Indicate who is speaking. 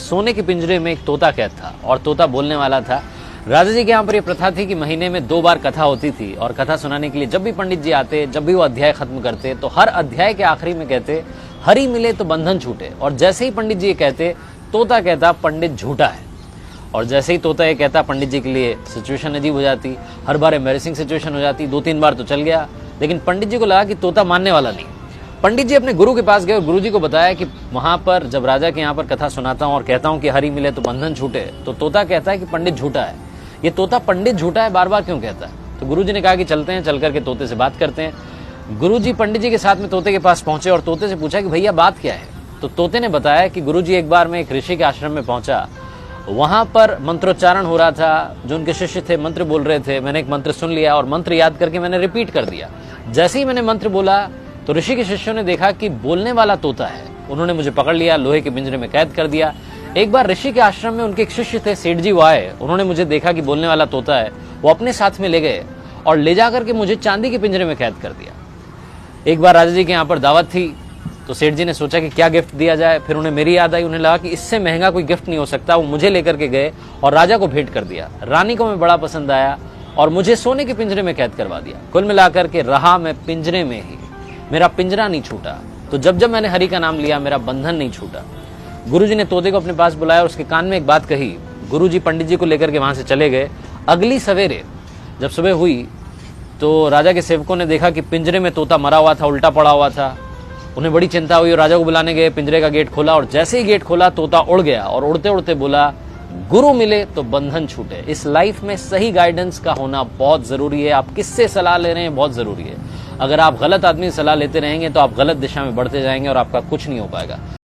Speaker 1: सोने के पिंजरे में एक तोता कैद था और तोता बोलने वाला था। राजा जी के यहाँ पर यह प्रथा थी कि महीने में 2 बार कथा होती थी और कथा सुनाने के लिए जब भी पंडित जी आते, जब भी वो अध्याय खत्म करते तो हर अध्याय के आखिरी में कहते हरि मिले तो बंधन छूटे। और जैसे ही पंडित जी ये कहते तोता कहता पंडित झूठा है। और जैसे ही तोता ये कहता पंडित जी के लिए सिचुएशन अजीब हो जाती, हर बार एम्बैरेसिंग सिचुएशन हो जाती। 2-3 बार तो चल गया, लेकिन पंडित जी को लगा कि तोता मानने वाला नहीं। पंडित जी अपने गुरु के पास गए और गुरु जी को बताया कि वहां पर जब राजा के यहाँ पर कथा सुनाता हूं और कहता हूं कि हरि मिले तो बंधन छूटे, तो तोता कहता है कि पंडित झूठा है। ये तोता पंडित झूठा है बार बार क्यों कहता है? तो गुरु जी ने कहा कि चलते हैं, चल करके तोते से बात करते हैं। गुरु जी पंडित जी के साथ में तोते के पास पहुंचे और तोते से पूछा कि भैया बात क्या है? तो तोते ने बताया कि गुरु जी एक बार मैं एक ऋषि के आश्रम में पहुंचा, वहां पर मंत्रोच्चारण हो रहा था, जो उनके शिष्य थे मंत्र बोल रहे थे। मैंने एक मंत्र सुन लिया और मंत्र याद करके मैंने रिपीट कर दिया। जैसे ही मैंने मंत्र बोला तो ऋषि के शिष्यों ने देखा कि बोलने वाला तोता है। उन्होंने मुझे पकड़ लिया, लोहे के पिंजरे में कैद कर दिया। एक बार ऋषि के आश्रम में उनके एक शिष्य थे, सेठ जी, वो आए, उन्होंने मुझे देखा कि बोलने वाला तोता है, वो अपने साथ में ले गए और ले जाकर के मुझे चांदी के पिंजरे में कैद कर दिया। एक बार राजा जी के यहाँ पर दावत थी तो सेठ जी ने सोचा कि क्या गिफ्ट दिया जाए। फिर उन्हें मेरी याद आई, उन्हें लगा कि इससे महंगा कोई गिफ्ट नहीं हो सकता। वो मुझे लेकर के गए और राजा को भेंट कर दिया। रानी को मैं बड़ा पसंद आया और मुझे सोने के पिंजरे में कैद करवा दिया। कुल मिलाकर के रहा मैं पिंजरे में ही, मेरा पिंजरा नहीं छूटा। तो जब जब मैंने हरि का नाम लिया मेरा बंधन नहीं छूटा। गुरुजी ने तोते को अपने पास बुलाया और उसके कान में एक बात कही। गुरुजी पंडित जी को लेकर के वहां से चले गए। अगली सवेरे जब सुबह हुई तो राजा के सेवकों ने देखा कि पिंजरे में तोता मरा हुआ था, उल्टा पड़ा हुआ था। उन्हें बड़ी चिंता हुई और राजा को बुलाने गए। पिंजरे का गेट खोला और जैसे ही गेट खोला तोता उड़ गया और उड़ते उड़ते बोला गुरु मिले तो बंधन छूटे। इस लाइफ में सही गाइडेंस का होना बहुत जरूरी है। आप किससे सलाह ले रहे हैं बहुत जरूरी है। अगर आप गलत आदमी से सलाह लेते रहेंगे तो आप गलत दिशा में बढ़ते जाएंगे और आपका कुछ नहीं हो पाएगा।